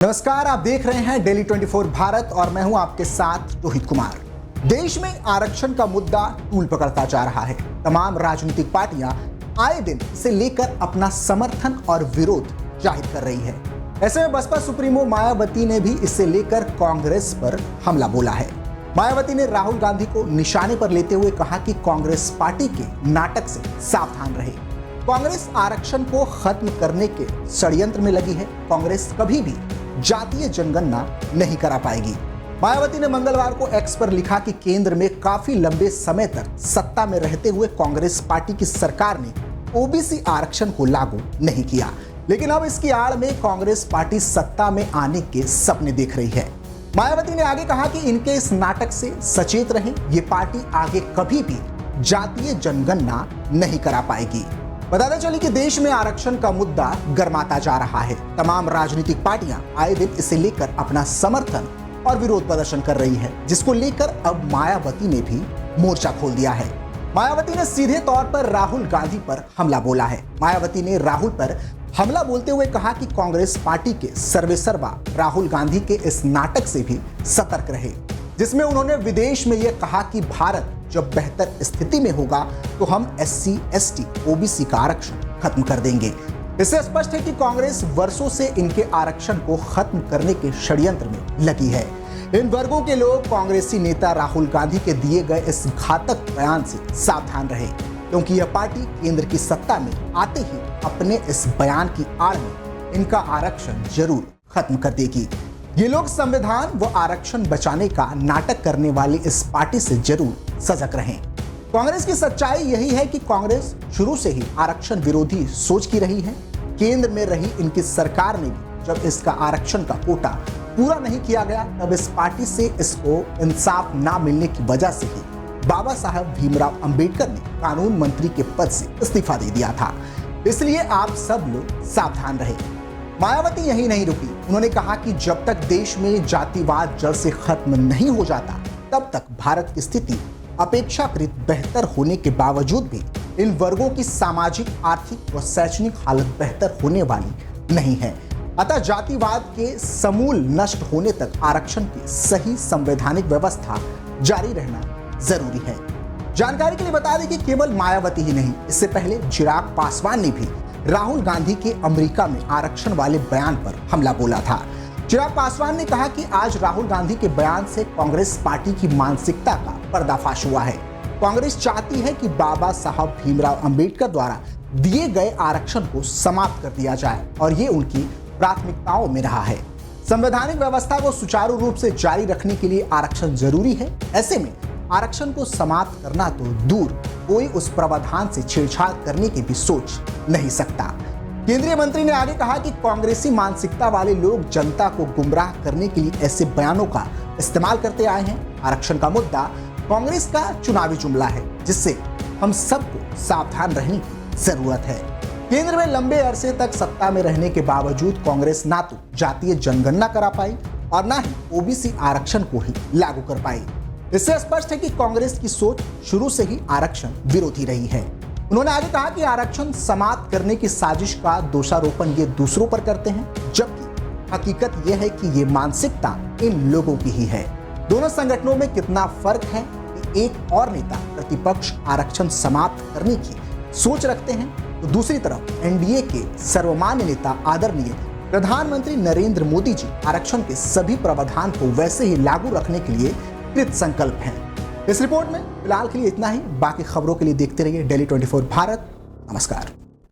नमस्कार, आप देख रहे हैं डेली 24 भारत और मैं हूं आपके साथ रोहित कुमार। देश में आरक्षण का मुद्दा तूल पकड़ता जा रहा है। तमाम राजनीतिक पार्टियां आए दिन इसे लेकर अपना समर्थन और विरोध जाहिर कर रही है। ऐसे में बसपा सुप्रीमो मायावती ने भी इसे लेकर कांग्रेस पर हमला बोला है। मायावती ने राहुल गांधी को निशाने पर लेते हुए कहा कि कांग्रेस पार्टी के नाटक से सावधान रहे। कांग्रेस आरक्षण को खत्म करने के षड्यंत्र में लगी है। कांग्रेस कभी भी जातीय जनगणना नहीं करा पाएगी। मायावती ने मंगलवार को एक्स पर लिखा कि केंद्र में काफी लंबे समय तक सत्ता में रहते हुए कांग्रेस पार्टी की सरकार ने ओबीसी आरक्षण को लागू नहीं किया, लेकिन अब इसकी आड़ में कांग्रेस पार्टी सत्ता में आने के सपने देख रही है। मायावती ने आगे कहा कि इनके इस नाटक से सचेत रहें। ये पार्टी आगे कभी भी जातीय जनगणना नहीं करा पाएगी। बताते चले कि देश में आरक्षण का मुद्दा गर्माता जा रहा है। तमाम राजनीतिक पार्टियां आए दिन इसे लेकर अपना समर्थन और विरोध प्रदर्शन कर रही है, जिसको लेकर अब मायावती ने भी मोर्चा खोल दिया है। मायावती ने सीधे तौर पर राहुल गांधी पर हमला बोला है। मायावती ने राहुल पर हमला बोलते हुए कहा कि कांग्रेस पार्टी के सर्वेसर्वा राहुल गांधी के इस नाटक से भी सतर्क रहे, जिसमें उन्होंने विदेश में यह कहा कि भारत जब बेहतर स्थिति में होगा तो हम SC, ST, OBC का आरक्षण खत्म कर देंगे। इससे स्पष्ट है कि कांग्रेस वर्षों से इनके आरक्षण को खत्म करने के षड्यंत्र में लगी है। इन वर्गों के लोग कांग्रेसी नेता राहुल गांधी के दिए गए इस घातक बयान से सावधान रहे, क्योंकि यह पार्टी केंद्र की सत्ता में आते ही अपने इस बयान की आड़ में इनका आरक्षण जरूर खत्म कर देगी। ये लोग संविधान व आरक्षण बचाने का नाटक करने वाली इस पार्टी से जरूर सजग रहें। कांग्रेस की सच्चाई यही है कि कांग्रेस शुरू से ही आरक्षण विरोधी सोच की रही है। केंद्र में रही इनकी सरकार ने भी जब इसका आरक्षण का कोटा पूरा नहीं किया गया, तब इस पार्टी से इसको इंसाफ ना मिलने की वजह से ही बाबा साहब भीमराव अंबेडकर ने कानून मंत्री के पद से इस्तीफा दे दिया था। इसलिए आप सब लोग सावधान रहे। मायावती यही नहीं रुकी। उन्होंने कहा कि जब तक देश में जातिवाद जड़ से खत्म नहीं हो जाता, तब तक भारत की स्थिति अपेक्षाकृत बेहतर होने के बावजूद भी इन वर्गों की सामाजिक, आर्थिक व शैक्षणिक हालत बेहतर होने वाली नहीं है। अतः जातिवाद के समूल नष्ट होने तक आरक्षण की सही संवैधानिक व्यवस्था जारी रहना जरूरी है। जानकारी के लिए बता दें कि केवल मायावती ही नहीं, इससे पहले चिराग पासवान ने भी राहुल गांधी के अमेरिका में आरक्षण वाले बयान पर हमला बोला था। चिराग पासवान ने कहा कि आज राहुल गांधी के बयान से कांग्रेस पार्टी की मानसिकता का पर्दाफाश हुआ है। कांग्रेस चाहती है कि बाबा साहब भीमराव अंबेडकर द्वारा दिए गए आरक्षण को समाप्त कर दिया जाए और ये उनकी प्राथमिकताओं में रहा है। संवैधानिक व्यवस्था को सुचारू रूप से जारी रखने के लिए आरक्षण जरूरी है। ऐसे में आरक्षण को समाप्त करना तो दूर, कोई उस प्रावधान से छेड़छाड़ करने की भी सोच नहीं सकता। केंद्रीय मंत्री ने आगे कहा कि कांग्रेसी मानसिकता वाले लोग जनता को गुमराह करने के लिए ऐसे बयानों का इस्तेमाल करते आए हैं। आरक्षण का मुद्दा कांग्रेस का चुनावी जुमला है, जिससे हम सबको सावधान रहने की जरूरत है। केंद्र में लंबे अरसे तक सत्ता में रहने के बावजूद कांग्रेस ना तो जातीय जनगणना करा पाई और ना ही OBC आरक्षण को ही लागू कर पाई। इससे स्पष्ट है कि कांग्रेस की सोच शुरू से ही आरक्षण विरोधी रही है। उन्होंने आगे कहा कि आरक्षण समाप्त करने की साजिश का दोषारोपण ये दूसरों पर करते हैं, जबकि हकीकत यह है कि ये मानसिकता इन लोगों की ही है। दोनों संगठनों में कितना फर्क है कि एक और नेता प्रतिपक्ष आरक्षण समाप्त करने की सोच रखते हैं, तो दूसरी तरफ NDA के सर्वमान्य नेता आदरणीय प्रधानमंत्री नरेंद्र मोदी जी आरक्षण के सभी प्रावधान को वैसे ही लागू रखने के लिए कृत संकल्प हैं। इस रिपोर्ट में फिलहाल के लिए इतना ही। बाकी खबरों के लिए देखते रहिए डेली 24 भारत। नमस्कार।